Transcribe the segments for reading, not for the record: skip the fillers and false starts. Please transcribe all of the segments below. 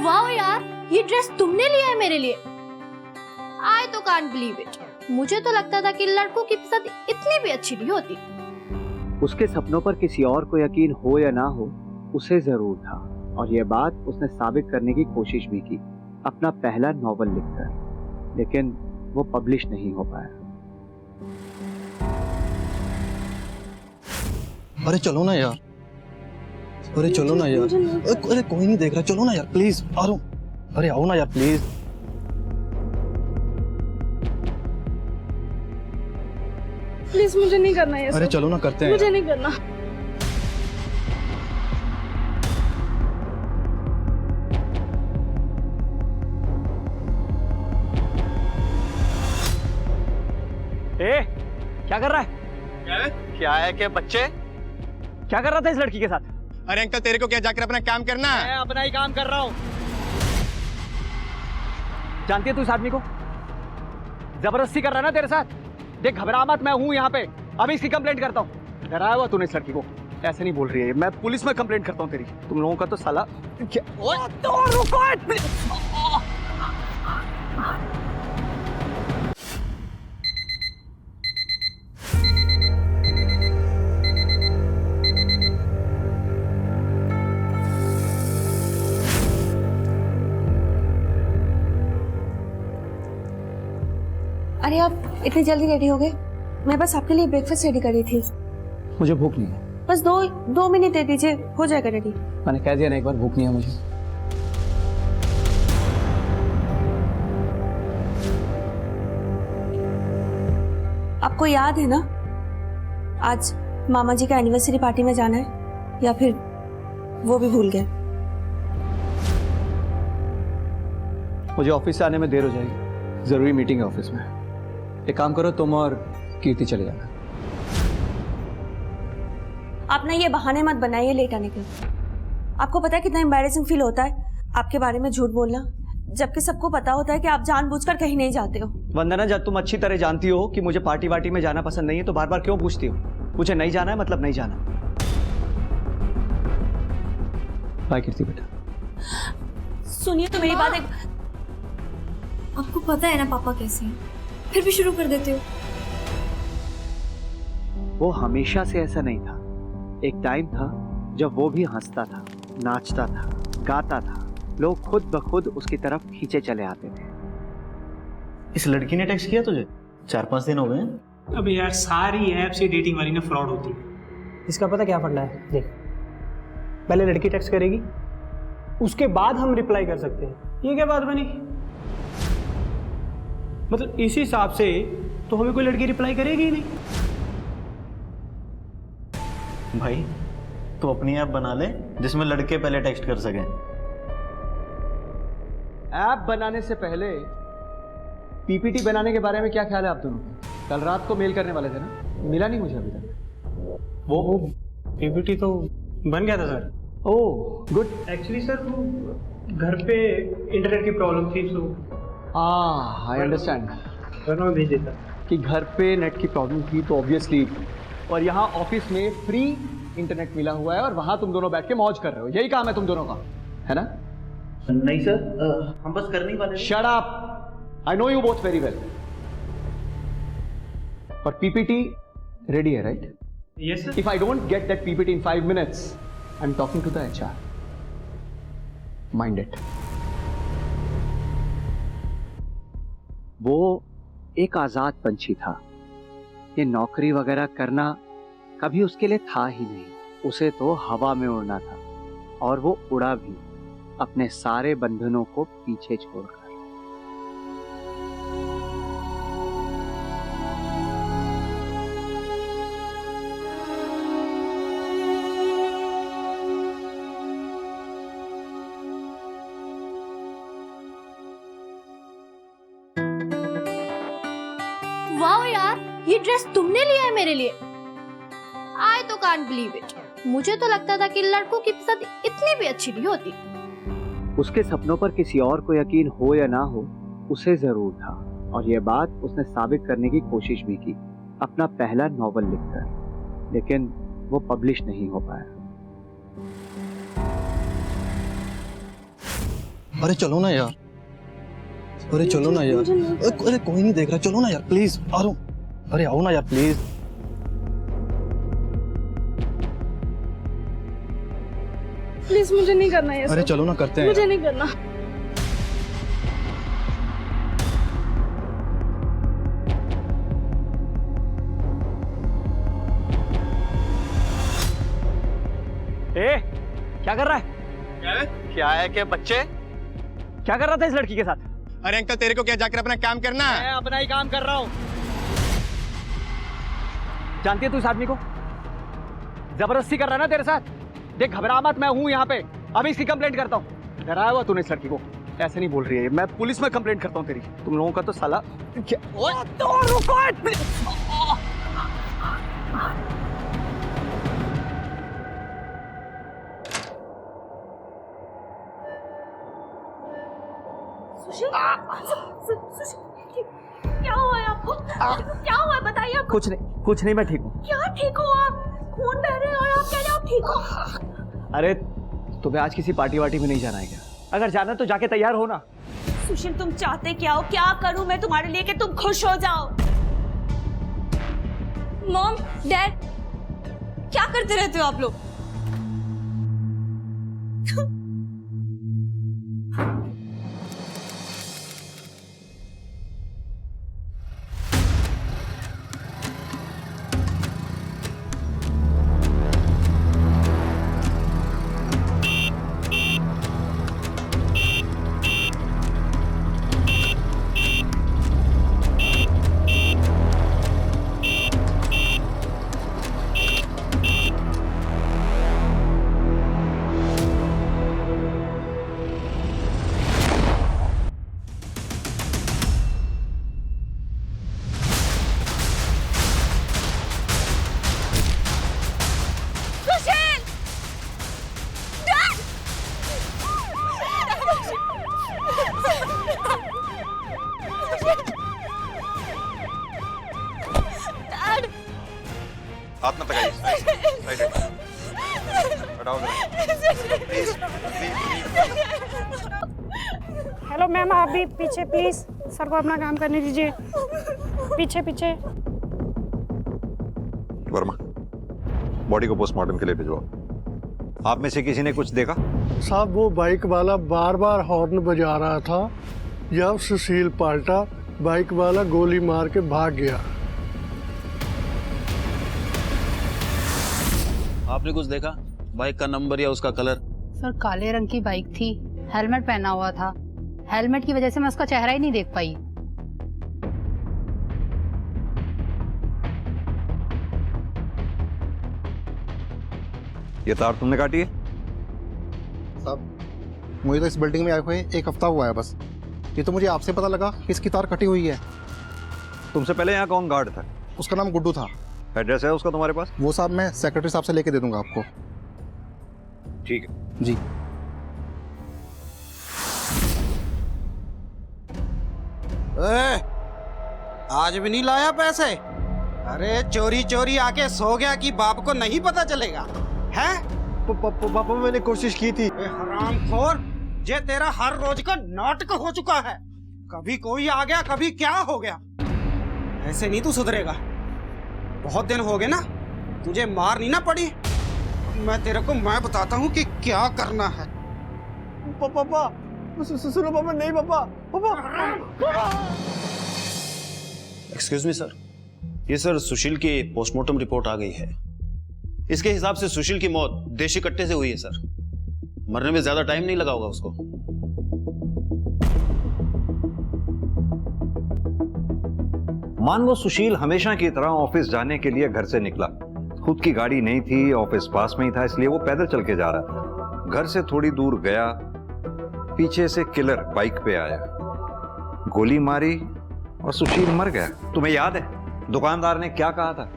Wow यार, ये dress तुमने लिया है मेरे लिए। आई तो कांट बिलीव इट। मुझे तो लगता था कि लड़कों की पसंद इतनी भी अच्छी नहीं होती। उसके सपनों पर किसी और को यकीन हो या ना हो, उसे जरूर था, और यह बात उसने साबित करने की कोशिश भी की अपना पहला नॉवल लिखकर, लेकिन वो पब्लिश नहीं हो पाया। अरे चलो ना यार, अरे चलो ना यार, अरे कोई नहीं देख रहा, चलो ना यार प्लीज। अरे आओ ना यार प्लीज। प्लीज मुझे नहीं करना है। अरे चलो ना, करते हैं। मुझे नहीं करना। क्या कर रहा है? क्या है कि बच्चे क्या कर रहा था इस लड़की के साथ? अरे अंकल, तेरे को क्या जाकर अपना काम करना है? मैं अपना ही काम कर रहा हूँ। जानती है तू इस आदमी को? जबरदस्ती कर रहा है ना तेरे साथ। देख घबरा मत, मैं हूँ यहाँ पे, अभी इसकी कंप्लेंट करता हूँ। डराया हुआ तूने इस लड़की को। ऐसे नहीं बोल रही है, मैं पुलिस में कंप्लेंट करता हूँ तेरी। तुम लोगों का तो साला क्या। तो रुको। अरे आप इतनी जल्दी रेडी हो गए? मैं बस आपके लिए ब्रेकफास्ट रेडी कर रही थी। मुझे भूख नहीं है। बस दो मिनट दे दीजिए, हो जाएगा रेडी। मैंने कह दिया ना एक बार, भूख नहीं है मुझे। आपको याद है ना, आज मामा जी का एनिवर्सरी पार्टी में जाना है, या फिर वो भी भूल गए? मुझे ऑफिस से आने में देर हो जाएगी, जरूरी मीटिंग है ऑफिस में। एक काम करो, तुम और कीर्ति चले जाना। आप ना ये बहाने मत बनाइए लेट आने के। आपको पता है कितना एम्बैरेसिंग फील होता है आपके बारे में झूठ बोलना, जबकि सबको पता होता है कि आप जानबूझकर कहीं नहीं जाते हो। वंदना, जब तुम अच्छी तरह जानती हो कि मुझे पार्टी वार्टी में जाना पसंद नहीं है, तो बार बार क्यों पूछती हो? मुझे नहीं जाना है मतलब नहीं जाना। बाय कीर्ति बेटा। सुनिए तो मेरी बात। आपको पता है ना पापा कैसे हैं, फिर भी शुरू कर देते हो। वो हमेशा से ऐसा नहीं था। एक टाइम था जब वो भी हंसता था, नाचता था, गाता था, लोग खुद ब खुद उसकी तरफ खींचे चले आते थे। इस लड़की ने टेक्स्ट किया तुझे? 4-5 दिन हो गए। अबे यार, सारी ऐप से डेटिंग वाली ना फ्रॉड होती है। इसका पता क्या फंडा है? देख, पहले लड़की टेक्स्ट करेगी, उसके बाद हम रिप्लाई कर सकते हैं। ये क्या बात बनी? मतलब इस हिसाब से तो हमें कोई लड़की रिप्लाई करेगी ही नहीं। भाई तू अपनी ऐप बना ले जिसमें लड़के पहले टेक्स्ट कर सकें। ऐप बनाने से पहले पीपीटी बनाने के बारे में क्या ख्याल है आप दोनों का? कल रात को मेल करने वाले थे ना, मिला नहीं मुझे अभी तक। वो पीपीटी तो बन गया था sir. Oh good. Actually sir वो घर पे इंटरनेट की प्रॉब्लम थी, तो आई अंडरस्टैंड भेज देता कि घर पे नेट की प्रॉब्लम थी, तो ऑब्वियसली। और यहाँ ऑफिस में फ्री इंटरनेट मिला हुआ है और वहां तुम दोनों बैठ के मौज कर रहे हो। यही काम है तुम दोनों का, है ना? नहीं सर, हम बस करने ही वाले। Shut up, I know you both very well. पर पीपीटी रेडी है, right? Yes sir. If I don't get that PPT in 5 minutes, I am talking to the HR. Mind it. वो एक आजाद पंछी था। ये नौकरी वगैरह करना कभी उसके लिए था ही नहीं। उसे तो हवा में उड़ना था, और वो उड़ा भी, अपने सारे बंधनों को पीछे छोड़कर। वाओ यार, ये ड्रेस तुमने लिया है मेरे लिए। आई तो कांट बिलीव इट। मुझे तो लगता था कि लड़कों की पसंद इतनी भी अच्छी नहीं होती। उसके सपनों पर किसी और को यकीन हो या ना हो, उसे जरूर था, और यह बात उसने साबित करने की कोशिश भी की अपना पहला नॉवल लिखकर, लेकिन वो पब्लिश नहीं हो पाया। अरे चलो ना यार, अरे चलो ना यार, अरे कोई नहीं देख रहा, चलो ना यार प्लीज, आ रहा हूँ। अरे आओ ना यार प्लीज। प्लीज मुझे नहीं करना ये अरे सब। चलो ना करते हैं मुझे यार। नहीं करना। ए, क्या कर रहा है? क्या है कि बच्चे क्या कर रहा था इस लड़की के साथ? अरे अंकल तेरे को क्या जाकर अपना काम करना है? मैं अपना ही काम कर रहा हूँ। जानती है तू इस आदमी को? जबरदस्ती कर रहा है ना तेरे साथ। देख घबरा मत, मैं हूँ यहाँ पे, अभी इसकी कंप्लेंट करता हूँ। डराया हुआ तूने इस लड़की को, ऐसे नहीं बोल रही है। मैं पुलिस में कंप्लेंट करता हूँ तेरी। तुम लोगों का तो साला तो रुको। क्या हुआ है आपको? क्या हुआ है बताइए आपको। कुछ नहीं, मैं ठीक हूँ। क्या ठीक हो आप? खून बह रहे हैं और आप कह रहे हो आप ठीक हो? अरे तुम्हें आज किसी पार्टी वार्टी में नहीं जाना है क्या? अगर जाना तो जाके तैयार हो ना। सुशील तुम चाहते क्या हो? क्या करूं मैं तुम्हारे लिए कि तुम खुश हो जाओ? मॉम, डैड, क्या करते रहते हो आप लोग? हाथ मत लगाइए। हटाओ प्लीज। हेलो मैम, आप भी पीछे प्लीज, सर को अपना काम करने दीजिए। पीछे पीछे। वर्मा, बॉडी को पोस्टमार्टम के लिए भिजवाओ। आप में से किसी ने कुछ देखा? साहब वो बाइक वाला बार बार हॉर्न बजा रहा था। जब सुशील पलटा, बाइक वाला गोली मार के भाग गया। आपने कुछ देखा? बाइक का नंबर या उसका कलर? सर काले रंग की बाइक थी, हेलमेट पहना हुआ था। हेलमेट की वजह से मैं उसका चेहरा ही नहीं देख पाई। ये तार तुमने काटी है? साहब मुझे तो इस बिल्डिंग में आए हुए 1 हफ्ता हुआ है बस। ये तो मुझे आपसे पता लगा कि इसकी तार कटी हुई है। तुमसे पहले यहाँ कौन गार्ड था? उसका नाम गुड्डू था। एड्रेस है उसका तुम्हारे पास? वो साहब मैं सेक्रेटरी साहब से लेके दे दूंगा आपको। ठीक है जी। आज भी नहीं लाया पैसे? अरे चोरी चोरी आके सो गया कि बाप को नहीं पता चलेगा? हैं? पापा मैंने कोशिश की थी। हरामखोर, ये तेरा हर रोज का नाटक हो चुका है। कभी कोई आ गया, कभी क्या हो गया। ऐसे नहीं तू सुधरेगा। बहुत दिन हो गए ना, तुझे मार नहीं ना पड़ी। मैं तेरे को मैं बताता हूँ कि क्या करना है। पापा सुनो पापा, नहीं पापा। एक्सक्यूज मी सर, ये सर सुशील की पोस्टमार्टम रिपोर्ट आ गई है। इसके हिसाब से सुशील की मौत देशी कट्टे से हुई है सर। मरने में ज्यादा टाइम नहीं लगा होगा उसको। मान लो सुशील हमेशा की तरह ऑफिस जाने के लिए घर से निकला। खुद की गाड़ी नहीं थी, ऑफिस पास में ही था, इसलिए वो पैदल चल के जा रहा था। घर से थोड़ी दूर गया, पीछे से किलर बाइक पे आया, गोली मारी और सुशील मर गया। तुम्हें याद है दुकानदार ने क्या कहा था?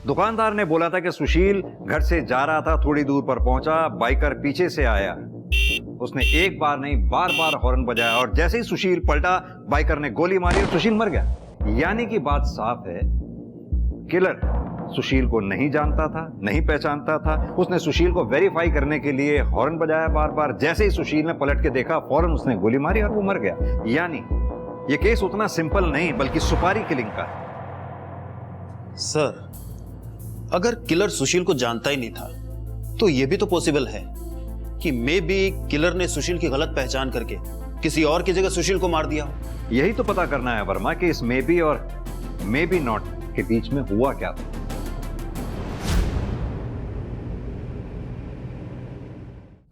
दुकानदार ने बोला था कि सुशील घर से जा रहा था, थोड़ी दूर पर पहुंचा, बाइकर पीछे से आया। उसने एक बार नहीं बार बार हॉर्न बजाया और जैसे ही सुशील पलटा, बाइकर ने गोली मारी और सुशील मर गया। यानी कि बात साफ है, किलर सुशील को नहीं जानता था, नहीं पहचानता था। उसने सुशील को वेरीफाई करने के लिए हॉर्न बजाया बार बार। जैसे ही सुशील ने पलट के देखा, फौरन उसने गोली मारी और वो मर गया। यानी ये केस उतना सिंपल नहीं बल्कि सुपारी किलिंग का है। सर, अगर किलर सुशील को जानता ही नहीं था तो यह भी तो पॉसिबल है कि मे बी किलर ने सुशील की गलत पहचान करके किसी और की जगह सुशील को मार दिया। यही तो पता करना है वर्मा कि इस मे बी और मे बी नॉट के बीच में हुआ क्या था।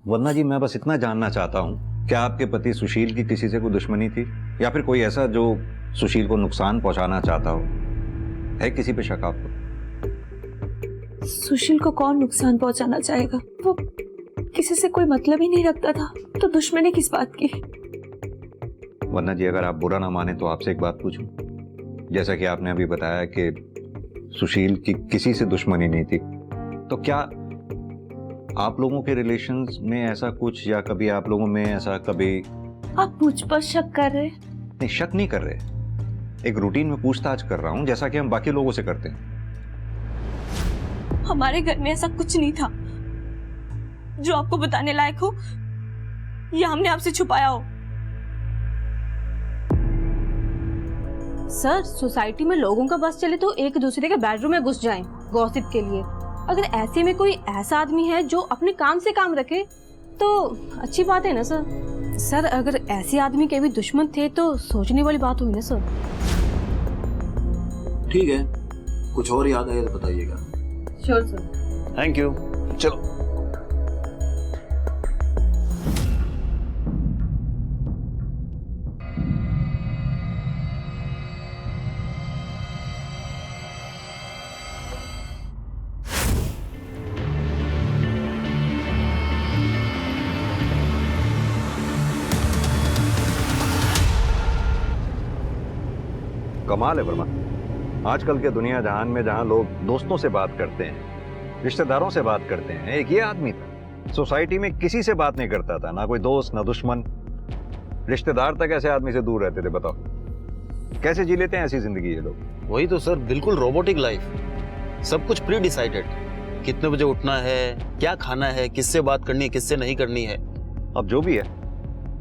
वरना जी, मैं बस इतना जानना चाहता हूं, क्या आपके पति सुशील की किसी से कोई दुश्मनी थी या फिर कोई ऐसा जो सुशील को नुकसान पहुंचाना चाहता हो? है किसी पे शक आपको? सुशील को कौन नुकसान पहुंचाना चाहेगा? वो किसी से कोई मतलब ही नहीं रखता था, तो दुश्मनी किस बात की? वरना जी, अगर आप बुरा ना माने तो आपसे एक बात पूछूं। जैसा कि आपने अभी बताया कि सुशील की किसी से दुश्मनी नहीं थी, तो क्या आप लोगों के रिलेशंस में ऐसा कुछ, या कभी आप लोगों में ऐसा कभी? आप मुझ पर शक कर रहे? नहीं, शक नहीं कर रहे। एक रूटीन में पूछताछ कर रहा हूं, जैसा कि हम बाकी लोगों से करते हैं। हमारे घर में ऐसा कुछ नहीं था जो आपको बताने लायक हो या हमने आपसे छुपाया हो। सर, सोसाइटी में लोगों का बस चले तो एक दूसरे के बेडरूम में घुस जाएं गॉसिप के लिए। अगर ऐसे में कोई ऐसा आदमी है जो अपने काम से काम रखे तो अच्छी बात है ना सर। सर, अगर ऐसे आदमी के भी दुश्मन थे तो सोचने वाली बात हुई ना सर। ठीक है, कुछ और याद आए तो बताइएगा। Sure sir. Thank you. चलो। कमाल है वर्मा, आजकल के दुनिया जहान में जहां लोग दोस्तों से बात करते हैं, रिश्तेदारों से बात करते हैं, एक ये आदमी था सोसाइटी में किसी से बात नहीं करता था, ना कोई दोस्त ना दुश्मन, रिश्तेदार तक ऐसे आदमी से दूर रहते थे। बताओ कैसे जी लेते हैं ऐसी जिंदगी ये लोग? वही तो सर, बिल्कुल रोबोटिक लाइफ, सब कुछ प्री डिसाइडेड, कितने बजे उठना है, क्या खाना है, किससे बात करनी है, किससे नहीं करनी है। अब जो भी है,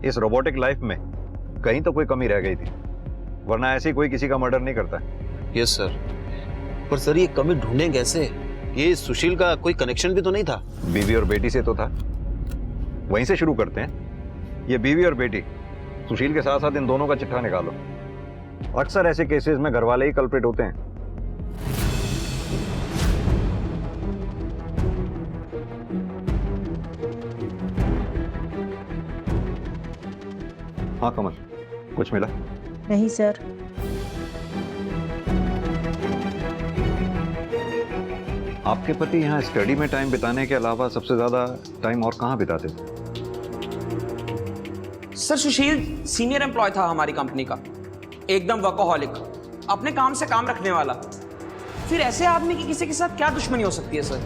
इस रोबोटिक लाइफ में कहीं तो कोई कमी रह गई थी, वरना ऐसे कोई किसी का मर्डर नहीं करता। यस सर, पर सर ये कमी ढूंढें कैसे? ये सुशील का कोई कनेक्शन भी तो नहीं था? बीवी और बेटी से तो था, वहीं से शुरू करते हैं। ये बीवी और बेटी, सुशील के साथ साथ इन दोनों का चिट्ठा निकालो। अक्सर ऐसे केसेस में घरवाले ही कल्प्रिट होते हैं। हाँ कमल, कुछ मिला? नहीं सर। आपके पति यहाँ स्टडी में टाइम बिताने के अलावा सबसे ज्यादा टाइम और कहाँ बिताते थे? सर, सुशील सीनियर एम्प्लॉय था हमारी कंपनी का, एकदम वर्कोहॉलिक, अपने काम से काम रखने वाला। फिर ऐसे आदमी की किसी के साथ क्या दुश्मनी हो सकती है सर?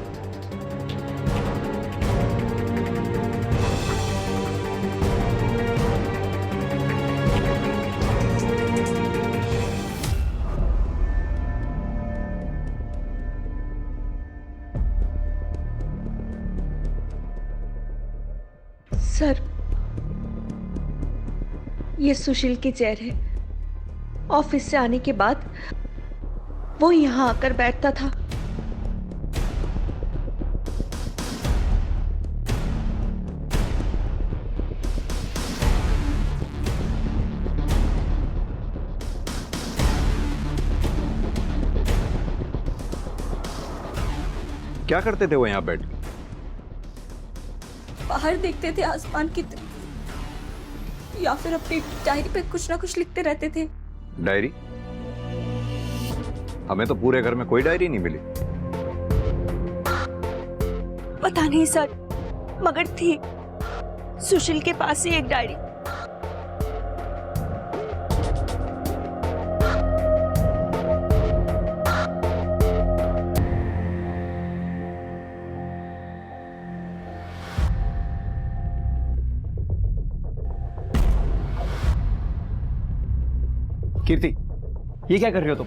सर, ये सुशील की चेयर है। ऑफिस से आने के बाद वो यहाँ आकर बैठता था। क्या करते थे वो यहाँ बैठ के? बाहर देखते थे आसमान की तरफ, या फिर अपनी डायरी पे कुछ ना कुछ लिखते रहते थे। डायरी? हमें तो पूरे घर में कोई डायरी नहीं मिली। पता नहीं सर, मगर थी सुशील के पास ही एक डायरी। कीर्ति, ये क्या कर रहे हो तुम?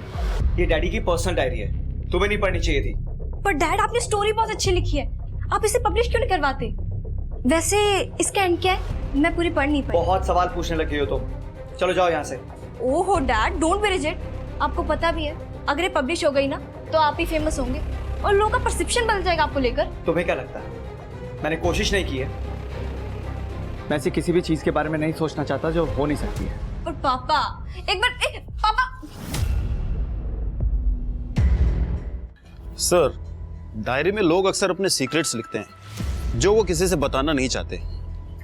ये डैडी की पर्सनल डायरी है, तुम्हें नहीं पढ़नी चाहिए थी। पर डैड आपने स्टोरी बहुत अच्छी लिखी है, आप इसे पब्लिश क्यों नहीं करवाते? वैसे इसका एंड क्या है? मैं पूरी पढ़ नहीं पाई। बहुत सवाल पूछने लगी हो तुम, चलो जाओ यहाँ से। ओहो डैड, डोंट बी रिजिड। आपको पता भी है अगर ये पब्लिश हो गई ना तो आप ही फेमस होंगे और लोगों का परसेप्शन बदल जाएगा आपको लेकर। तुम्हें क्या लगता है मैंने कोशिश नहीं की है? मैं ऐसी किसी भी चीज के बारे में नहीं सोचना चाहता जो हो नहीं सकती है। और पापा एक बार पापा। सर, डायरी में लोग अक्सर अपने सीक्रेट्स लिखते हैं जो वो किसी से बताना नहीं चाहते।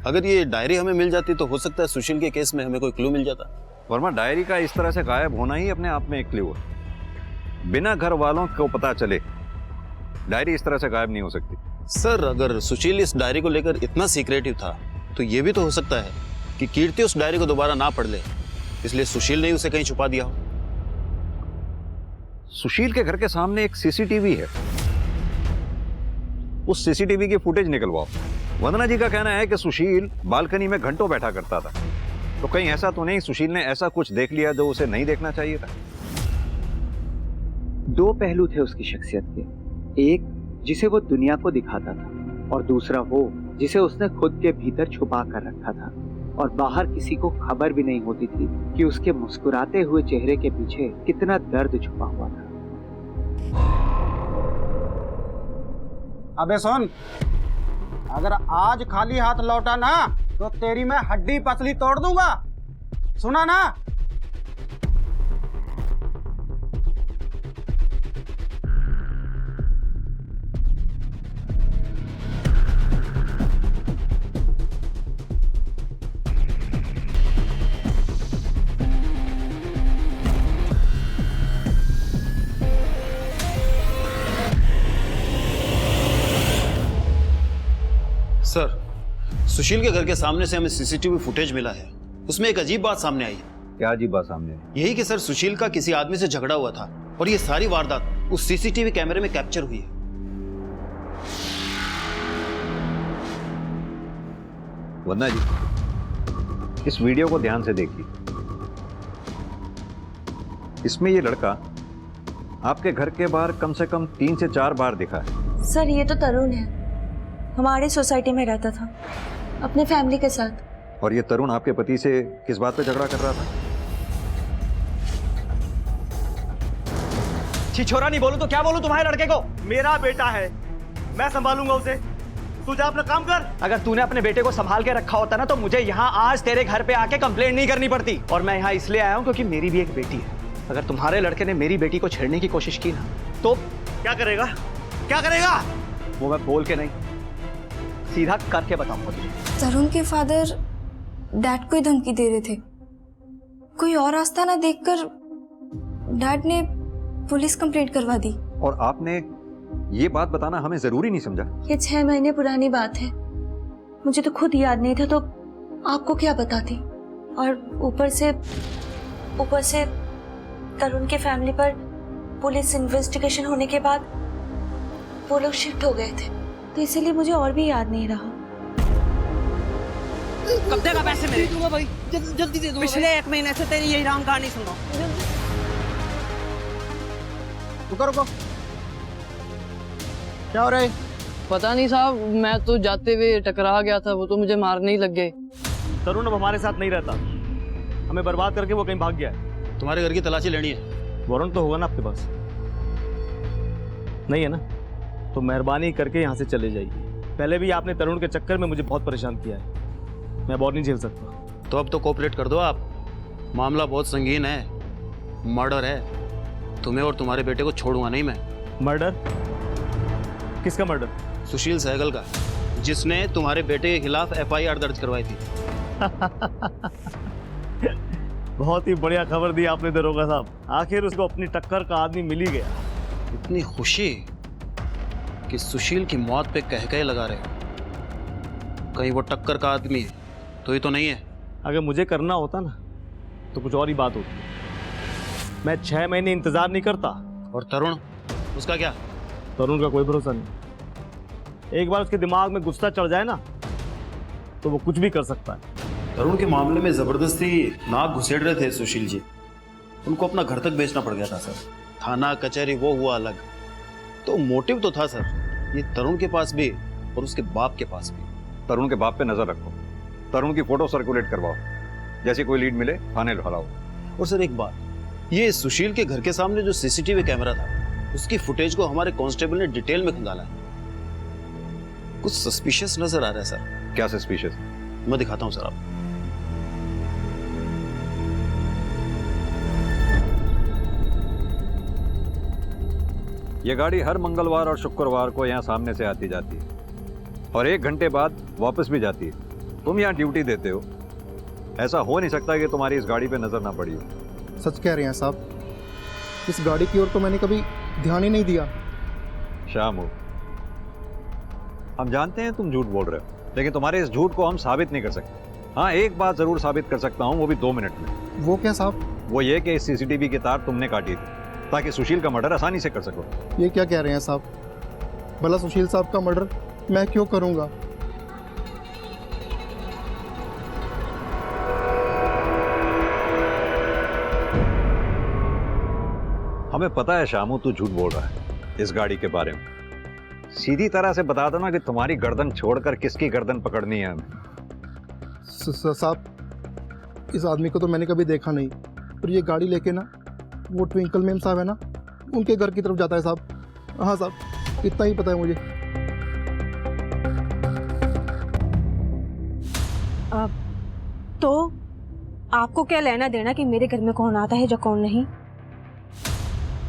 अगर ये डायरी हमें मिल जाती तो हो सकता है सुशील के केस में हमें कोई क्लू मिल जाता। वर्मा, डायरी का इस तरह से गायब होना ही अपने आप में एक क्लू है। बिना घर वालों को पता चले डायरी इस तरह से गायब नहीं हो सकती। सर, अगर सुशील इस डायरी को लेकर इतना सीक्रेटिव था तो ये भी तो हो सकता है कि कीर्ति उस डायरी को दोबारा ना पढ़ ले, इसलिए सुशील ने उसे कहीं छुपा दिया हो। सुशील के घर के सामने एक सीसीटीवी है, उस सीसीटीवी की फुटेज निकलवाओ। वंदना जी का कहना है कि सुशील बालकनी में घंटों बैठा करता था, तो कहीं ऐसा तो नहीं सुशील ने ऐसा कुछ देख लिया जो उसे नहीं देखना चाहिए था? दो पहलू थे उसकी शख्सियत के, एक जिसे वो दुनिया को दिखाता था और दूसरा वो जिसे उसने खुद के भीतर छुपा कर रखा था और बाहर किसी को खबर भी नहीं होती थी कि उसके मुस्कुराते हुए चेहरे के पीछे कितना दर्द छुपा हुआ था। अबे सुन, अगर आज खाली हाथ लौटा ना तो तेरी मैं हड्डी पसली तोड़ दूंगा, सुना ना? सर, सुशील के घर के सामने से हमें सीसीटीवी फुटेज मिला है, उसमें एक अजीब बात सामने आई है। क्या अजीब बात सामने आई? यही कि सर सुशील का किसी आदमी से झगड़ा हुआ था और ये सारी वारदात उस सीसीटीवी कैमरे में कैप्चर हुई है। वंदना जी, इस वीडियो को ध्यान से देखिए। इसमें ये लड़का आपके घर के बाहर कम से कम 3 से 4 बार दिखा है। सर, ये तो तरुण है, हमारी सोसाइटी में रहता था अपने फैमिली के साथ। और ये तरुण आपके पति से किस बात पे झगड़ा कर रहा था? छिछोरा नहीं बोलूं तो क्या बोलूं तुम्हारे लड़के को? मेरा बेटा है, मैं संभालूंगा उसे, तू जा अपना काम कर। अगर तूने अपने बेटे को संभाल के रखा होता ना तो मुझे यहाँ आज तेरे घर पे आके कंप्लेंट नहीं करनी पड़ती। और मैं यहाँ इसलिए आया हूँ क्योंकि मेरी भी एक बेटी है। अगर तुम्हारे लड़के ने मेरी बेटी को छेड़ने की कोशिश की ना तो क्या करेगा? क्या करेगा वो मैं बोल के नहीं, सीधा करके बताऊंगा तुझे। तरुण के फादर डैड को ही धमकी दे रहे थे। कोई और रास्ता ना देखकर डैड ने पुलिस कंप्लेंट करवा दी। और आपने ये बात बताना हमें जरूरी नहीं समझा? ये 6 महीने पुरानी बात है, मुझे तो खुद याद नहीं था तो आपको क्या बताती। और ऊपर से तरुण के फैमिली पर पुलिस इन्वेस्टिगेशन होने के बाद वो लोग शिफ्ट हो गए थे, तो इसीलिए मुझे और भी याद नहीं रहा। कब देगा पैसे मेरे? दूंगा भाई, जल्दी दे दूंगा। पिछले 1 महीने से तेरी यही राम कहानी सुन रहा हूं। रुको, क्या हो रहा है? पता नहीं साहब, मैं तो जाते हुए टकरा गया था, वो तो मुझे मारने ही लग गए। तरुण अब हमारे साथ नहीं रहता, हमें बर्बाद करके वो कहीं भाग गया है। तुम्हारे घर की तलाशी लेनी है। वारंट तो होगा ना आपके पास? नहीं है ना? तो मेहरबानी करके यहाँ से चले जाइए। पहले भी आपने तरुण के चक्कर में मुझे बहुत परेशान किया है, मैं और नहीं झेल सकता। तो अब तो कोऑपरेट कर दो आप, मामला बहुत संगीन है, मर्डर है। तुम्हें और तुम्हारे बेटे को छोड़ूंगा नहीं मैं। मर्डर? किसका मर्डर? सुशील सहगल का, जिसने तुम्हारे बेटे के खिलाफ FIR दर्ज करवाई थी। बहुत ही बढ़िया खबर दी आपने दरोगा साहब, आखिर उसको अपनी टक्कर का आदमी मिल ही गया। इतनी खुशी कि सुशील की मौत पे कह लगा रहे हो, कहीं वो टक्कर का आदमी है तो ये तो नहीं है। अगर मुझे करना होता ना तो कुछ और ही बात होती। मैं 6 महीने इंतजार नहीं करता। और तरुण, उसका क्या? तरुण का कोई भरोसा नहीं, एक बार उसके दिमाग में गुस्सा चढ़ जाए ना तो वो कुछ भी कर सकता है। तरुण के मामले में जबरदस्ती नाक घुसेड़ रहे थे सुशील जी, उनको अपना घर तक बेचना पड़ गया था सर। थाना कचहरी वो हुआ अलग, तो मोटिव तो था सर, ये तरुण के पास भी और उसके बाप के पास भी। तरुण के बाप पे नजर रखो, तरुण की फोटो सर्कुलेट करवाओ, जैसी कोई लीड मिले थाने लौटाओ। और सर एक बात, ये सुशील के घर के सामने जो सीसीटीवी कैमरा था, उसकी फुटेज को हमारे कांस्टेबल ने डिटेल में खंगाला है। कुछ सस्पिशियस नजर आ रहा है सर। क्या सस्पिशियस? मैं दिखाता हूं सर आपको। ये गाड़ी हर मंगलवार और शुक्रवार को यहाँ सामने से आती जाती है और 1 घंटे बाद वापस भी जाती है। तुम यहाँ ड्यूटी देते हो, ऐसा हो नहीं सकता कि तुम्हारी इस गाड़ी पे नजर ना पड़ी हो। सच कह रहे हैं साहब, इस गाड़ी की ओर तो मैंने कभी ध्यान ही नहीं दिया। शामू, हम जानते हैं तुम झूठ बोल रहे हो, लेकिन तुम्हारे इस झूठ को हम साबित नहीं कर सकते। हाँ, एक बात जरूर साबित कर सकता हूँ, वो भी 2 मिनट में। वो क्या साहब? वो ये कि इस सीसीटीवी की तार तुमने काटी थी ताकि सुशील का मर्डर आसानी से कर सको। ये क्या कह रहे हैं साहब? भला सुशील साहब का मर्डर मैं क्यों करूंगा? हमें पता है शामू, तू झूठ बोल रहा है इस गाड़ी के बारे में। सीधी तरह से बता दो ना कि तुम्हारी गर्दन छोड़कर किसकी गर्दन पकड़नी है हमें। साहब, इस आदमी को तो मैंने कभी देखा नहीं, पर ये गाड़ी लेके ना वो ट्विंकल मैम साहब है ना, उनके घर की तरफ जाता है साहब। हाँ साहब, इतना ही पता है मुझे। तो आपको क्या लेना देना कि मेरे घर में कौन आता है या कौन नहीं?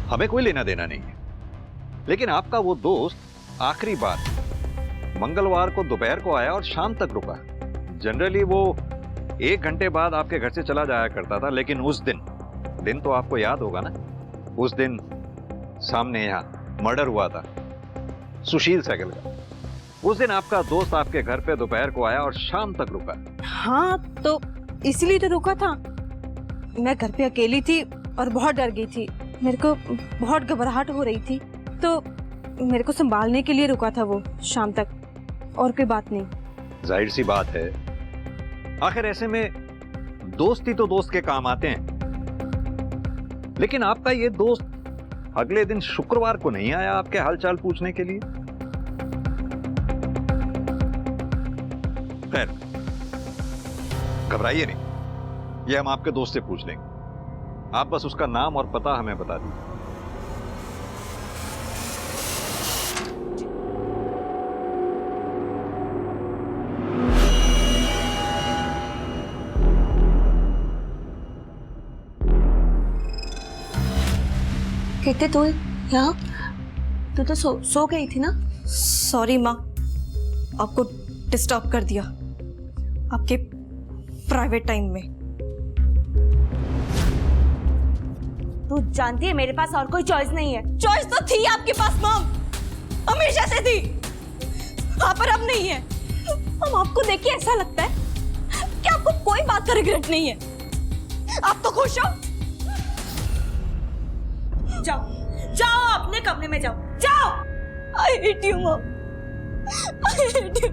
हमें कोई लेना देना नहीं है, लेकिन आपका वो दोस्त आखिरी बार मंगलवार को दोपहर को आया और शाम तक रुका। जनरली वो 1 घंटे बाद आपके घर से चला जाया करता था, लेकिन उस दिन तो आपको याद होगा ना, उस दिन सामने यहाँ मर्डर हुआ था सुशील सहगल का। उस दिन आपका दोस्त आपके घर पे दोपहर को आया और शाम तक रुका। हाँ, तो इसलिए तो रुका था। मैं घर पे अकेली थी और बहुत डर गई थी, मेरे को बहुत घबराहट हो रही थी, तो मेरे को संभालने के लिए रुका था वो शाम तक, और कोई बात नहीं। जाहिर सी बात है, आखिर ऐसे में दोस्त ही तो दोस्त के काम आते हैं। लेकिन आपका ये दोस्त अगले दिन शुक्रवार को नहीं आया आपके हालचाल पूछने के लिए। खैर, घबराइए नहीं, ये हम आपके दोस्त से पूछ लेंगे। आप बस उसका नाम और पता हमें बता दीजिए। कहते तू यहाँ, तू तो सो गई थी ना? सॉरी माँ, आपको डिस्टर्ब कर दिया आपके प्राइवेट टाइम में। तू जानती है मेरे पास और कोई चॉइस नहीं है। चॉइस तो थी आपके पास मॉम, हमेशा से थी, हाँ पर अब नहीं है। हम आपको देख के ऐसा लगता है कि आपको कोई बात का रिग्रेट नहीं है। आप तो खुश हो। जाओ जाओ, अपने कमरे में जाओ, जाओ। I hate you mom, I hate you.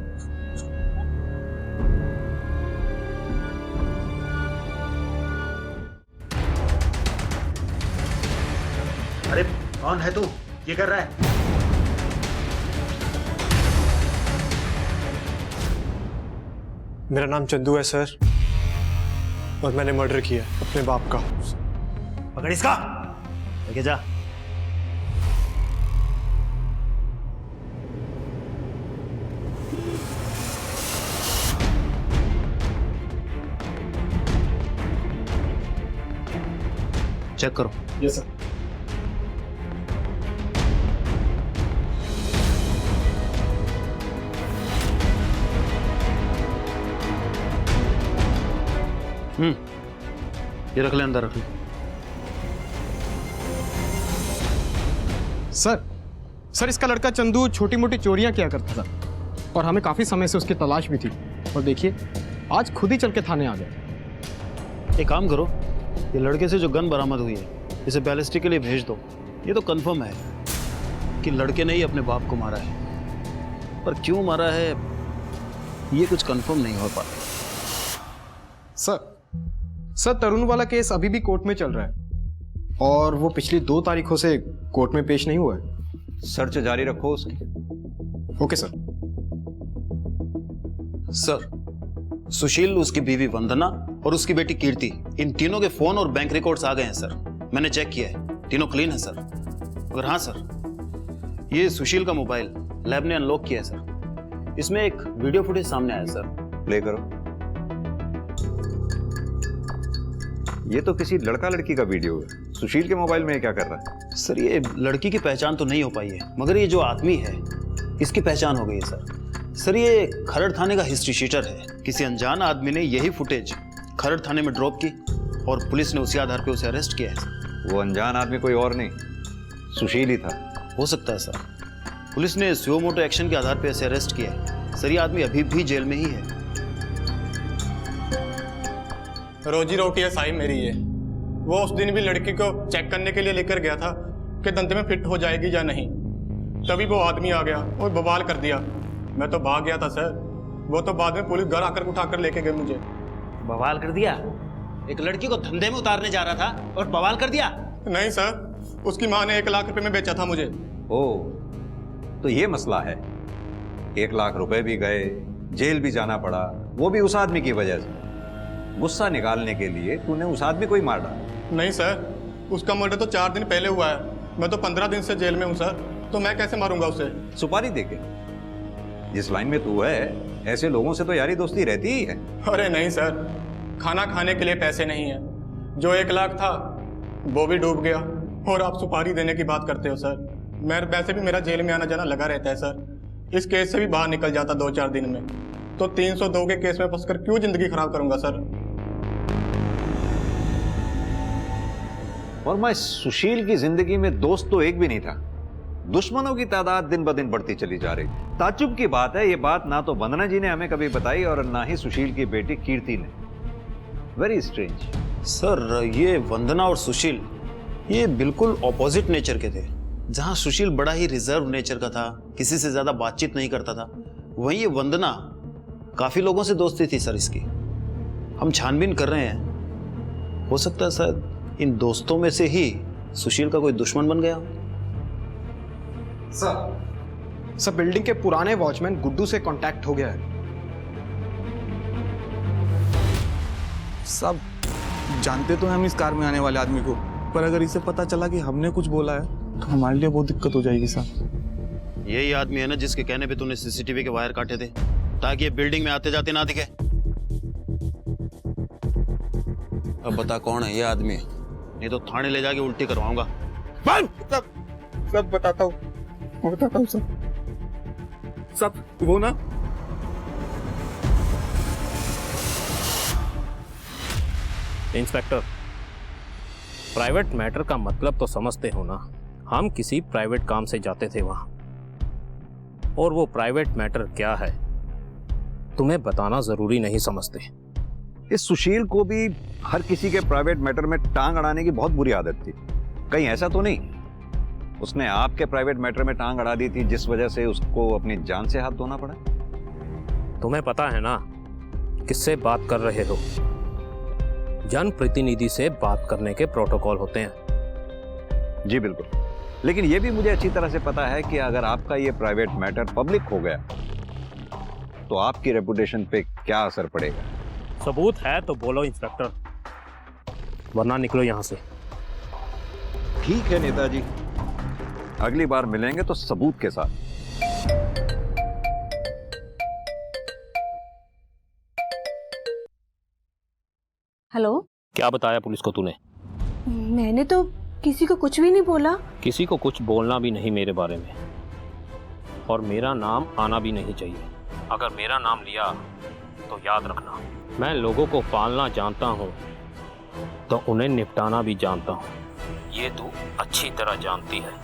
अरे कौन है तू? ये कर रहा है? मेरा नाम चंदू है सर, और मैंने मर्डर किया अपने बाप का। पकड़ इसका, लेके जा। चेक करो। Yes sir. ये रख ले, अंदर रख ले। सर इसका लड़का चंदू छोटी मोटी चोरियां किया करता था और हमें काफी समय से उसकी तलाश भी थी, और देखिए आज खुद ही चल के थाने आ गए। एक काम करो, ये लड़के से जो गन बरामद हुई है इसे बैलिस्टिक के लिए भेज दो। ये तो कंफर्म है कि लड़के ने ही अपने बाप को मारा है, पर क्यों मारा है ये कुछ कंफर्म नहीं हो पाता। सर तरुण वाला केस अभी भी कोर्ट में चल रहा है और वो पिछली 2 तारीखों से कोर्ट में पेश नहीं हुआ है। सर्च जारी रखो उसकी। Okay sir. सर, सुशील, उसकी बीवी वंदना और उसकी बेटी कीर्ति, इन तीनों के फोन और बैंक रिकॉर्ड्स आ गए हैं सर। मैंने चेक किया है, तीनों क्लीन है सर। और हाँ सर, ये सुशील का मोबाइल लैब ने अनलॉक किया है सर। इसमें एक वीडियो फुटेज सामने आया सर। प्ले करो। ये तो किसी लड़का लड़की का वीडियो है। सुशील के मोबाइल में ये क्या कर रहा है? सर, ये लड़की की पहचान तो नहीं हो पाई है, मगर ये जो आदमी है इसकी पहचान हो गई है सर। सर, ये खरड़ थाने का हिस्ट्री शीटर है। किसी अनजान आदमी ने यही फुटेज खरड़ थाने में ड्रॉप की और पुलिस ने उसी आधार पे उसे अरेस्ट किया है। वो अनजान आदमी कोई और नहीं, सुशील ही था। हो सकता है सर। पुलिस ने सुओ मोटो एक्शन के आधार पे इसे अरेस्ट किया है। सर, ये आदमी अभी भी जेल में ही है। रोजी रोटी है साई मेरी ये। वो उस दिन भी लड़की को चेक करने के लिए लेकर गया था कि दंत में फिट हो जाएगी या नहीं। तभी वो आदमी आ गया और बवाल कर दिया। मैं तो भाग गया था सर। वो तो बाद में पुलिस घर आकर उठाकर लेके गए मुझे। बवाल कर दिया? एक लड़की को धंधे में उतारने जा रहा था और बवाल कर दिया? नहीं सर, उसकी माँ ने 1 लाख रुपए में बेचा था मुझे। ओ, तो ये मसला है। 1 लाख रुपए भी गए, जेल भी जाना पड़ा, वो भी उस आदमी की वजह से। गुस्सा निकालने के लिए तूने उस आदमी को ही मार डाला। नहीं सर, उसका मर्डर तो 4 दिन पहले हुआ है। मैं तो 15 दिन से जेल में हूँ सर, तो मैं कैसे मारूंगा उसे? सुपारी देके? जिस लाइन में तू है, ऐसे लोगों से तो यारी दोस्ती रहती ही है। अरे नहीं सर, खाना खाने के लिए पैसे नहीं है। जो 1 लाख था वो भी डूब गया और आप सुपारी देने की बात करते हो सर। मैं वैसे भी मेरा जेल में आना जाना लगा रहता है सर। इस केस से भी बाहर निकल जाता 2-4 दिन में, तो 302 के केस में फंसकर क्यों जिंदगी खराब करूंगा सर? और मैं सुशील की जिंदगी में दोस्त तो एक भी नहीं था। दुश्मनों की तादाद दिन ब दिन बढ़ती चली जा रही। ताज्जुब की बात है, ये बात ना तो वंदना जी ने हमें कभी बताई और ना ही सुशील की बेटी कीर्ति ने। Very strange. सर, ये वंदना और सुशील ये बिल्कुल ऑपोजिट नेचर के थे। जहां सुशील बड़ा ही रिजर्व नेचर का था, किसी से ज्यादा बातचीत नहीं करता था, वहीं ये वंदना काफी लोगों से दोस्ती थी सर इसकी। हम छानबीन कर रहे हैं, हो सकता है सर इन दोस्तों में से ही सुशील का कोई दुश्मन बन गया। सर, बिल्डिंग के पुराने वॉचमैन गुड्डू से कांटेक्ट हो गया है। सब जानते तो हैं हम इस कार में आने वाले आदमी को, पर अगर इसे पता चला कि हमने कुछ बोला है तो हमारे लिए बहुत दिक्कत हो जाएगी सर। यही आदमी है ना जिसके कहने पे तूने सीसीटीवी के वायर काटे थे ताकि ये बिल्डिंग में आते जाते ना दिखे? अब बता कौन है ये आदमी, नहीं तो थाने ले जाके उल्टी करवाऊंगा। सब बताता हूँ सर। सब वो ना, इंस्पेक्टर, प्राइवेट मैटर का मतलब तो समझते हो ना। हम किसी प्राइवेट काम से जाते थे वहां, और वो प्राइवेट मैटर क्या है तुम्हें बताना जरूरी नहीं समझते। इस सुशील को भी हर किसी के प्राइवेट मैटर में टांग अड़ाने की बहुत बुरी आदत थी। कहीं ऐसा तो नहीं उसने आपके प्राइवेट मैटर में टांग अड़ा दी थी जिस वजह से उसको अपनी जान से हाथ धोना पड़ा? तुम्हें पता है ना किससे बात कर रहे हो? जनप्रतिनिधि से बात करने के प्रोटोकॉल होते हैं। जी बिल्कुल, लेकिन यह भी मुझे अच्छी तरह से पता है कि अगर आपका ये प्राइवेट मैटर पब्लिक हो गया तो आपकी रेपुटेशन पे क्या असर पड़ेगा। सबूत है तो बोलो इंस्पेक्टर, वरना निकलो यहां से। ठीक है नेताजी, अगली बार मिलेंगे तो सबूत के साथ। हेलो, क्या बताया पुलिस को तूने? मैंने तो किसी को कुछ भी नहीं बोला। किसी को कुछ बोलना भी नहीं मेरे बारे में, और मेरा नाम आना भी नहीं चाहिए। अगर मेरा नाम लिया तो याद रखना, मैं लोगों को पालना जानता हूँ तो उन्हें निपटाना भी जानता हूँ। ये तू अच्छी तरह जानती है।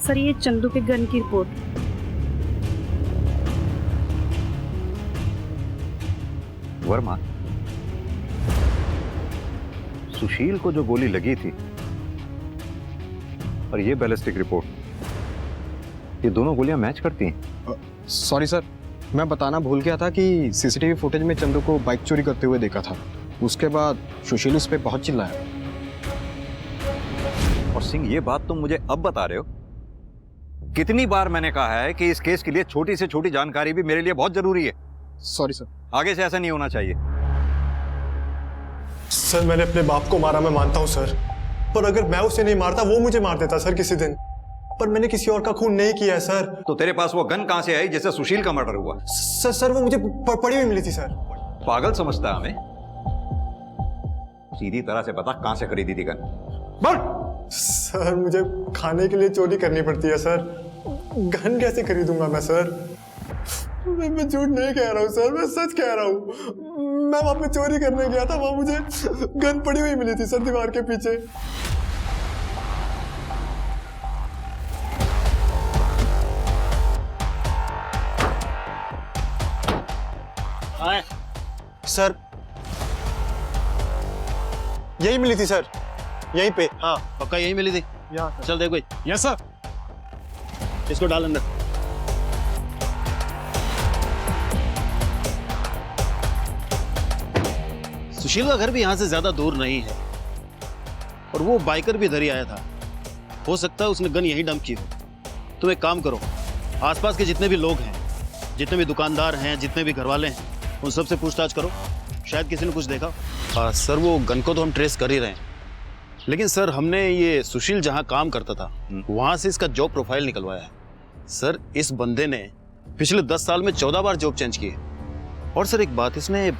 सर, ये चंदू के गन की रिपोर्ट। वर्मा, सुशील को जो गोली लगी थी और ये बैलिस्टिक रिपोर्ट, ये दोनों गोलियां मैच करती हैं। सॉरी सर, मैं बताना भूल गया था कि सीसीटीवी फुटेज में चंदू को बाइक चोरी करते हुए देखा था। उसके बाद सुशील उस पर बहुत चिल्लाया। और सिंह, ये बात तुम मुझे अब बता रहे हो? कितनी बार मैंने कहा है कि इस केस के लिए छोटी से छोटी जानकारी भी मेरे लिए बहुत जरूरी है। सॉरी सर, आगे से ऐसा नहीं होना चाहिए। सर मैंने अपने बाप को मारा, मैं मानता हूँ सर, पर अगर मैं उसे नहीं मारता वो मुझे मार देता सर किसी दिन। पर मैंने किसी और का खून नहीं किया है सर। तो तेरे पास वो गन कहां से आई जिससे सुशील का मर्डर हुआ? सर वो मुझे पड़ी हुई मिली थी सर। पागल समझता है हमें? सीधी तरह से बता, कहां से खरीदी थी गन? बोल। सर मुझे खाने के लिए चोरी करनी पड़ती है सर, गन कैसे खरीदूंगा मैं सर? मैं झूठ नहीं कह रहा हूँ सर, मैं सच कह रहा हूँ। मैं वहां पे चोरी करने गया था, वहां मुझे गन पड़ी हुई मिली थी सर दीवार के पीछे। सर यही मिली थी सर, यहीं पे। हाँ पक्का यही मिली थी। चल देखो। Yes sir. इसको डाल अंदर। सुशील का घर भी यहां से ज्यादा दूर नहीं है और वो बाइकर भी इधर ही आया था। हो सकता है उसने गन यहीं डंप की हो। तुम एक काम करो, आसपास के जितने भी लोग हैं, जितने भी दुकानदार हैं, जितने भी घरवाले हैं, उन सबसे पूछताछ करो, शायद किसी ने कुछ देखा। सर वो गन को तो हम ट्रेस कर ही रहे हैं, लेकिन सर हमने ये सुशील जहां काम करता था वहां से इसका जॉब प्रोफाइल निकलवाया है। सर इस बंदे ने पिछले 10 साल में 14 बार जॉब चेंज की है। और सर एक बात, इसने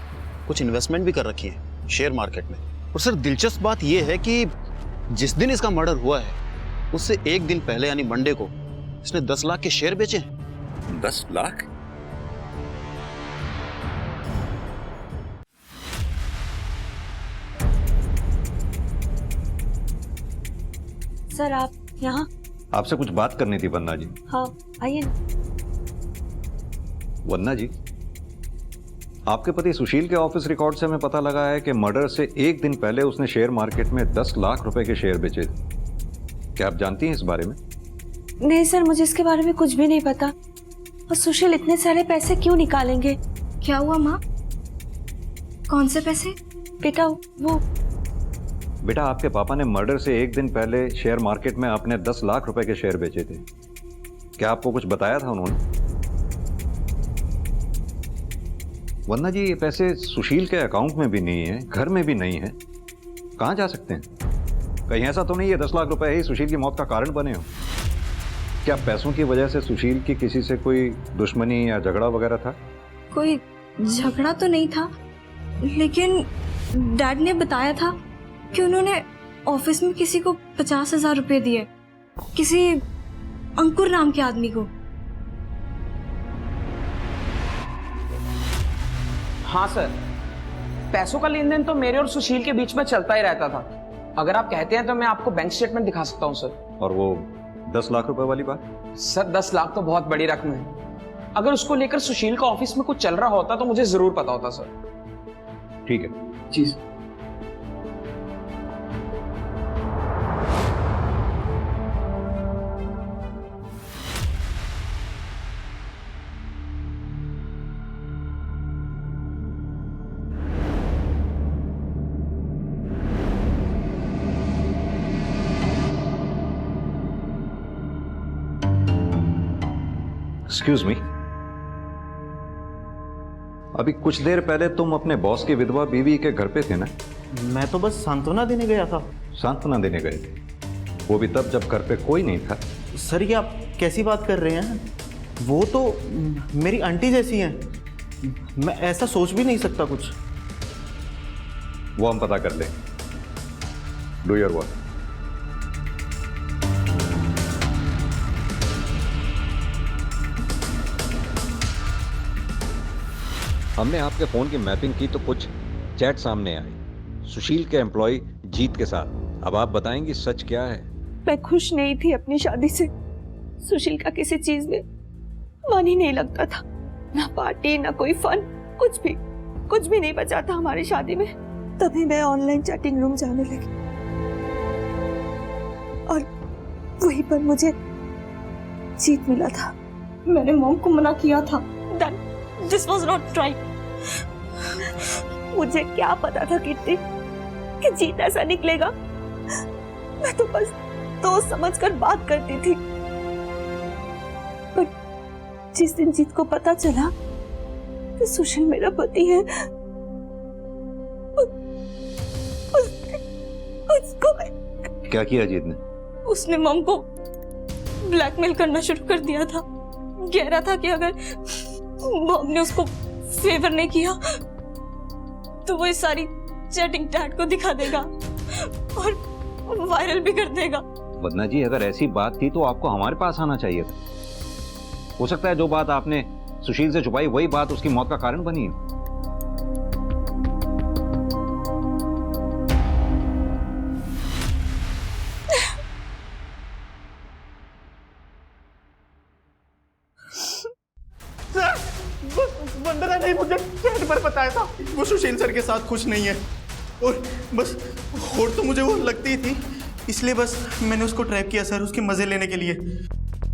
कुछ इन्वेस्टमेंट भी कर रखी है शेयर मार्केट में। और सर दिलचस्प बात यह है कि जिस दिन इसका मर्डर हुआ है उससे एक दिन पहले यानी मंडे को इसने 10 लाख के शेयर बेचे हैं। 10 लाख? सर आप यहाँ? आपसे कुछ बात करनी थी वन्ना जी। हाँ आइए ना। वन्ना जी, आपके पति सुशील के ऑफिस रिकॉर्ड से हमें पता लगा है कि मर्डर से एक दिन पहले उसने शेयर मार्केट में 10 लाख रुपए के शेयर बेचे थे। क्या आप जानती हैं इस बारे में? नहीं सर, मुझे इसके बारे में कुछ भी नहीं पता। और सुशील इतने सारे पैसे क्यों निकालेंगे? क्या हुआ माँ? कौन से पैसे? बेटा आपके पापा ने मर्डर से एक दिन पहले शेयर मार्केट में अपने 10 लाख रुपए के शेयर बेचे थे। क्या आपको कुछ बताया था उन्होंने? वन्ना जी, ये पैसे सुशील के अकाउंट में भी नहीं है, घर में भी नहीं है, कहां जा सकते हैं? कहीं ऐसा तो नहीं है 10 लाख रुपए ही सुशील की मौत का कारण बने हो? क्या पैसों की वजह से सुशील की किसी से कोई दुश्मनी या झगड़ा वगैरह था? कोई झगड़ा तो नहीं था, लेकिन डैड ने बताया था कि उन्होंने ऑफिस में किसी को 50,000 रुपए दिए, किसी अंकुर नाम के आदमी को। हाँ सर, पैसों का लेन देन तो मेरे और सुशील के बीच में चलता ही रहता था। अगर आप कहते हैं तो मैं आपको बैंक स्टेटमेंट दिखा सकता हूँ सर। और वो 10 लाख रुपए वाली बात? सर 10 लाख तो बहुत बड़ी रकम है। अगर उसको लेकर सुशील का ऑफिस में कुछ चल रहा होता तो मुझे जरूर पता होता सर। ठीक है जी। एक्सक्यूज मी, अभी कुछ देर पहले तुम अपने बॉस की विधवा बीवी के घर पे थे ना? मैं तो बस सांत्वना देने गया था। सांत्वना देने गए थे? वो भी तब जब घर पे कोई नहीं था। सर ये आप कैसी बात कर रहे हैं? वो तो मेरी आंटी जैसी हैं, मैं ऐसा सोच भी नहीं सकता कुछ। वो हम पता कर लें। Do your work. हमने आपके फोन की मैपिंग की तो कुछ चैट सामने आए सुशील के एम्प्लॉय जीत के साथ। अब आप बताएंगी सच क्या है? मैं खुश नहीं थी अपनी शादी से। सुशील का किसी चीज में मन ही नहीं लगता था, ना पार्टी ना कोई फन, कुछ भी नहीं बचा था हमारी शादी में। तभी मैं ऑनलाइन चैटिंग रूम जाने लगी और वहीं पर मुझे जीत मिला था। मैंने मॉम को मना किया था, दिस वॉज नॉट राइट। मुझे क्या पता था किट्टी कि जीत ऐसा निकलेगा। मैं तो बस दोस्त समझकर बात करती थी, पर जिस दिन जीत को पता चला कि सुशील मेरा पति है, उसको क्या किया जीत ने? उसने मम को ब्लैकमेल करना शुरू कर दिया था। कह रहा था कि अगर मम ने उसको फेवर नहीं किया तो वो इस सारी चैटिंग डैड को दिखा देगा और वायरल भी कर देगा। वदना जी, अगर ऐसी बात थी तो आपको हमारे पास आना चाहिए था। हो सकता है जो बात आपने सुशील से छुपाई वही बात उसकी मौत का कारण बनी है। वंदना ने मुझे चैट पर बताया था वो सुशील सर के साथ खुश नहीं है, और बस होड़ तो मुझे वो लगती थी, इसलिए बस मैंने उसको ट्रैप किया सर, उसके मजे लेने के लिए।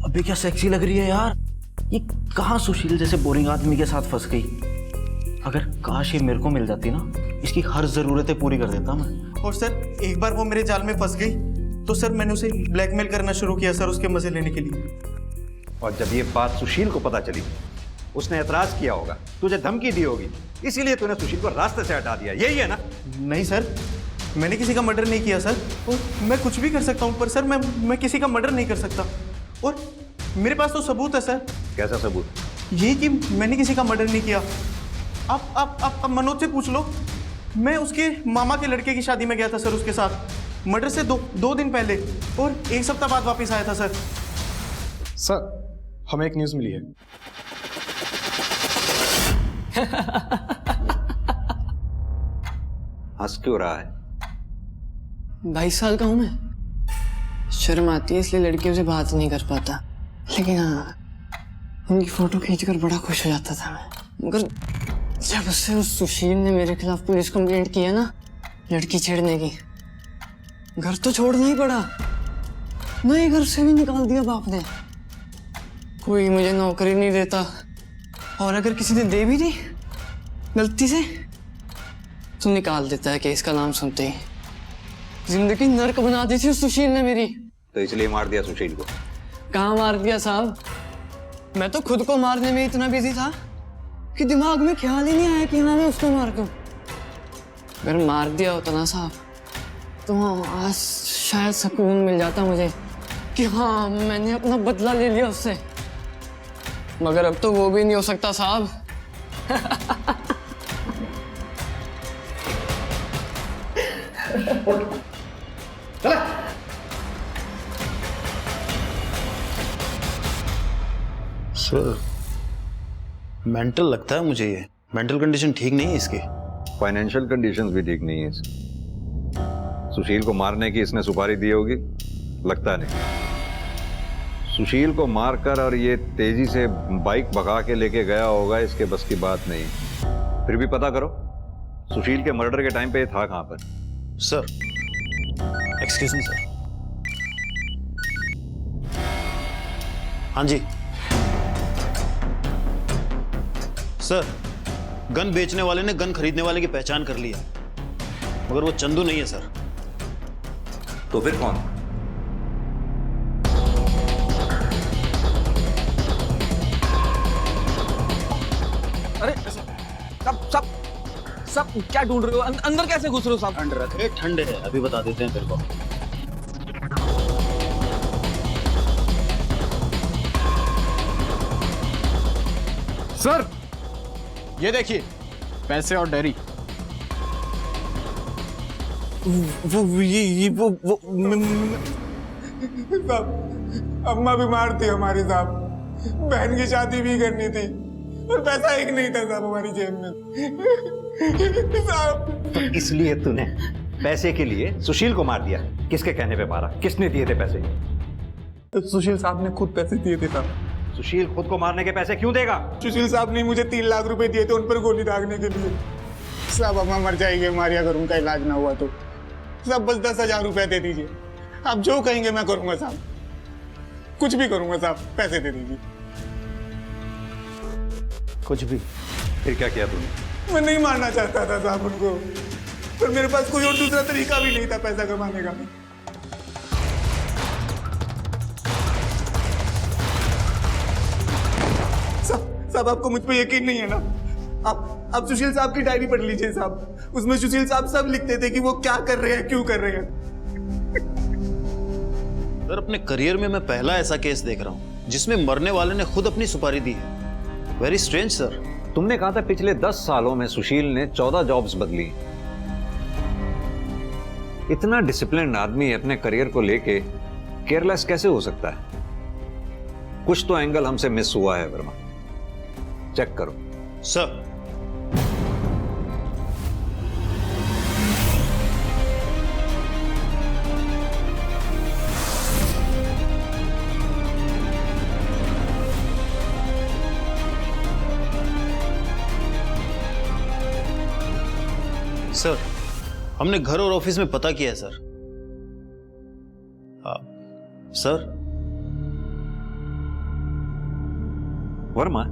अबे क्या सेक्सी लग रही है यार, ये कहाँ सुशील जैसे बोरिंग आदमी के साथ फंस गई। अगर काश ये मेरे को मिल जाती ना, इसकी हर जरूरतें पूरी कर देता मैं। और सर एक बार वो मेरे जाल में फंस गई तो सर मैंने उसे ब्लैकमेल करना शुरू किया सर, उसके मजे लेने के लिए। और जब ये बात सुशील को पता चली, उसने एतराज किया होगा, तुझे धमकी दी होगी, इसीलिए तूने सुशील को रास्ते से हटा दिया, यही है ना? नहीं सर, मैंने किसी का मर्डर नहीं किया सर, और मैं कुछ भी कर सकता हूँ, पर सर मैं किसी का मर्डर नहीं कर सकता, और मेरे पास तो सबूत है सर। कैसा सबूत? यही कि मैंने किसी का मर्डर नहीं किया। आप मनोज से पूछ लो, मैं उसके मामा के लड़के की शादी में गया था सर उसके साथ, मर्डर से दो दिन पहले, और एक सप्ताह बाद वापस आया था सर। सर हमें एक न्यूज़ मिली है। हंस क्यों रहा है? 22 साल का हूं मैं, शर्म आती है इसलिए लड़कियों से बात नहीं कर पाता, लेकिन हाँ उनकी फोटो खींचकर बड़ा खुश हो जाता था मैं। मगर जब से उस सुशील ने मेरे खिलाफ पुलिस कंप्लेंट किया ना लड़की छेड़ने की, घर तो छोड़ना ही पड़ा, नए घर से भी निकाल दिया बाप ने। कोई मुझे नौकरी नहीं देता, और अगर किसी ने दे भी दी गलती से तो निकाल देता है केस का नाम सुनते ही। जिंदगी नर्क बना दी थी उस सुशील ने मेरी। तो इसलिए मार दिया सुशील को? कहाँ मार दिया साहब, मैं तो खुद को मारने में इतना बिजी था कि दिमाग में ख्याल ही नहीं आया कि हाँ मैं उसको मार दूं। अगर मार दिया होता ना साहब तो हाँ आज शायद सुकून मिल जाता मुझे कि हाँ मैंने अपना बदला ले लिया उससे, मगर अब तो वो भी नहीं हो सकता साहब। सर मेंटल लगता है मुझे, ये मेंटल कंडीशन ठीक नहीं है इसकी। फाइनेंशियल कंडीशंस भी ठीक नहीं है इसकी। सुशील को मारने की इसने सुपारी दी होगी, लगता नहीं। सुशील को मारकर और ये तेजी से बाइक भगा के लेके गया होगा, इसके बस की बात नहीं। फिर भी पता करो सुशील के मर्डर के टाइम पे ये था कहां पर? Sir excuse me sir. हाँ जी सर, गन बेचने वाले ने गन खरीदने वाले की पहचान कर ली है, मगर वो चंदू नहीं है सर। तो फिर कौन? अरे सब क्या ढूंढ रहे हो? अंदर कैसे घुस रहे हो साहब? ठंड रखे, ठंडे है, अभी बता देते हैं तेरे को। सर ये देखिए पैसे और डायरी। साहब अम्मा बीमार थी हमारी साहब, बहन की शादी भी करनी थी और पैसा एक नहीं था साहब हमारी जेब में साहब। इसलिए तूने पैसे के लिए सुशील को मार दिया? किसके कहने पे मारा? किसने दिए थे पैसे? सुशील साहब ने खुद पैसे दिए थे साहब। सुशील खुद को मारने के पैसे क्यों देगा? सुशील साहब ने मुझे 3 लाख रुपए दिए थे उन पर गोली दागने के लिए। साहब अम्मा मर जाएगी हमारी अगर उनका इलाज ना हुआ तो। साहब बस 10,000 रुपए दे दीजिए, आप जो कहेंगे मैं करूंगा साहब, कुछ भी करूंगा साहब, पैसे दे दीजिए। कुछ भी। फिर क्या किया तूने? मैं नहीं मारना चाहता था साहब उनको, पर मेरे पास कोई और दूसरा तरीका भी नहीं था पैसा कमाने का। साहब आपको मुझ पे यकीन नहीं है ना? आप सुशील साहब की डायरी पढ़ लीजिए साहब, उसमें सुशील साहब सब लिखते थे कि वो क्या कर रहे हैं, क्यों कर रहे हैं। सर अपने करियर में मैं पहला ऐसा केस देख रहा हूं जिसमें मरने वाले ने खुद अपनी सुपारी दी है। Very strange sir. तुमने कहा था पिछले 10 सालों में सुशील ने 14 जॉब्स बदली। इतना डिसिप्लिन आदमी अपने करियर को लेके केयरलेस कैसे हो सकता है? कुछ तो एंगल हमसे मिस हुआ है वर्मा, चेक करो। सर सर हमने घर और ऑफिस में पता किया है सर। सर वर्मा,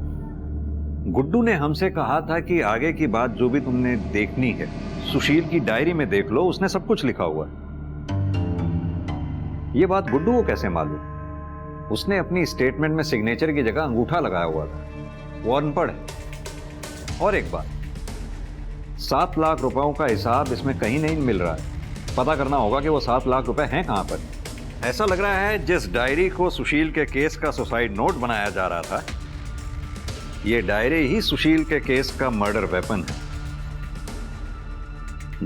गुड्डू ने हमसे कहा था कि आगे की बात जो भी तुमने देखनी है सुशील की डायरी में देख लो, उसने सब कुछ लिखा हुआ है। यह बात गुड्डू को कैसे मालूम? उसने अपनी स्टेटमेंट में सिग्नेचर की जगह अंगूठा लगाया हुआ था। वो अनपढ़ है। और एक बात, 7 लाख रुपयों का हिसाब इसमें कहीं नहीं मिल रहा है। पता करना होगा कि वो 7 लाख रुपए हैं कहां पर। ऐसा लग रहा है जिस डायरी को सुशील के केस का सुसाइड नोट बनाया जा रहा था, ये डायरी ही सुशील के केस का मर्डर वेपन है।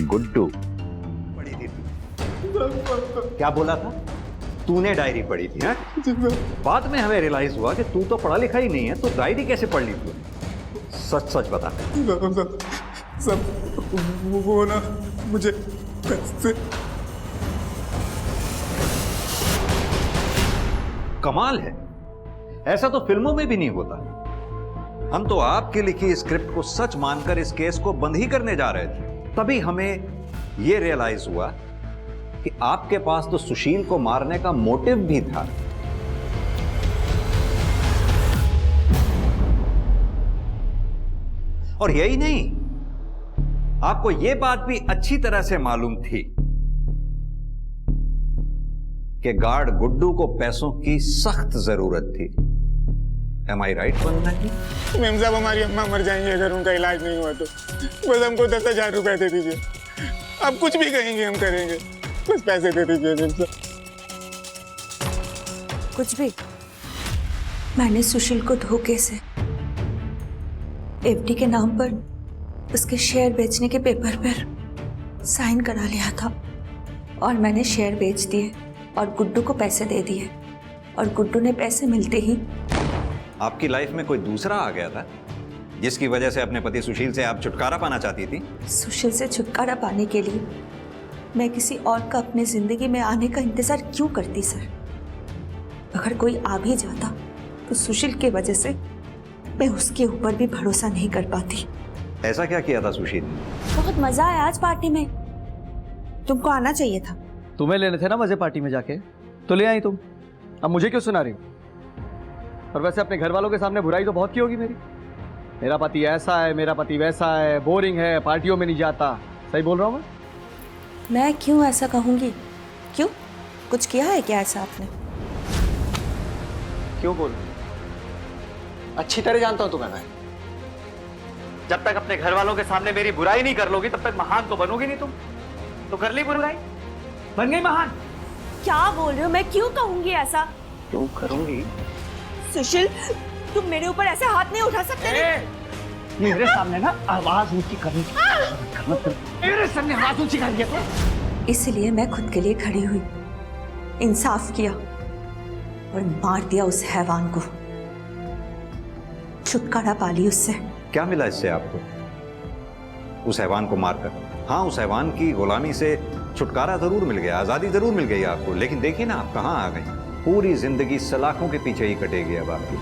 गुड्डू पढ़ी थी? क्या बोला था? तूने डायरी पढ़ी थी? बाद में हमें रियलाइज हुआ कि तू तो पढ़ा लिखा ही नहीं है, तो डायरी कैसे पढ़ ली तू? सच सच बता। सब वो ना मुझे पैसे। कमाल है, ऐसा तो फिल्मों में भी नहीं होता। हम तो आपकी लिखी स्क्रिप्ट को सच मानकर इस केस को बंद ही करने जा रहे थे। तभी हमें यह रियलाइज हुआ कि आपके पास तो सुशील को मारने का मोटिव भी था। और यही नहीं, आपको यह बात भी अच्छी तरह से मालूम थी कि गार्ड गुड्डू को पैसों की सख्त जरूरत थी। Am I right Vandana ji? Memsahib हमारी अम्मा मर जाएंगी अगर उनका इलाज नहीं हुआ तो। बस हमको 10,000 रुपए दे दीजिए। आप कुछ भी कहेंगे हम करेंगे, बस पैसे दे दीजिए मेम साहब। कुछ भी? मैंने सुशील को धोखे से एफडी के नाम पर उसके शेयर बेचने के पेपर पर साइन करा लिया था, और मैंने शेयर बेच दिए और गुड्डू को पैसे दे दिए, और गुड्डू ने पैसे मिलते ही आपकी लाइफ में कोई दूसरा आ गया था जिसकी वजह से अपने पति सुशील से आप छुटकारा पाना चाहती थी। सुशील से छुटकारा पाने के लिए मैं किसी और का अपने जिंदगी में आने का इंतजार क्यों करती सर? अगर कोई आ भी जाता तो सुशील की वजह से मैं उसके ऊपर भी भरोसा नहीं कर पाती। ऐसा क्या किया था सुशील ने? बहुत मजा आया आज पार्टी में, तुमको आना चाहिए था। तुम्हें लेने थे ना मजे पार्टी में जाके, तो ले आई तुम। अब मुझे क्यों सुना रही हो? और वैसे अपने घर वालों के सामने बुराई तो बहुत की होगी मेरी। मेरा पति ऐसा है, मेरा पति वैसा है, बोरिंग है, पार्टियों में नहीं जाता। सही बोल रहा हूँ मैं क्यों ऐसा कहूंगी? क्यों, कुछ किया है क्या ऐसा आपने? क्यों बोल? अच्छी तरह जानता हूं तुम्हें मैं। जब तक अपने घर वालों के सामने मेरी बुराई नहीं कर लोगी तब तक महान तो बनोगी नहीं तुम। तो कर ली बुराई, बन गई महान। क्या बोल रहे हो? मैं क्यों कहूंगी ऐसा? क्यों करूंगी? सुशील, तुम मेरे ऊपर ऐसे हाथ नहीं उठा सकते। मेरे सामने ना आवाज ऊंची करनी, मेरे सामने आवाज ऊंची कर दिया तो। इसलिए मैं खुद के लिए खड़ी हुई, इंसाफ किया और मार दिया उस हैवान को, छुटकारा पा ली उससे। क्या मिला इससे आपको उस हैवान को मारकर? हाँ, उस हैवान की गुलामी से छुटकारा जरूर मिल गया, आजादी जरूर मिल गई आपको, लेकिन देखिए ना आप कहाँ आ गई। पूरी जिंदगी सलाखों के पीछे ही कटेगी अब आपकी।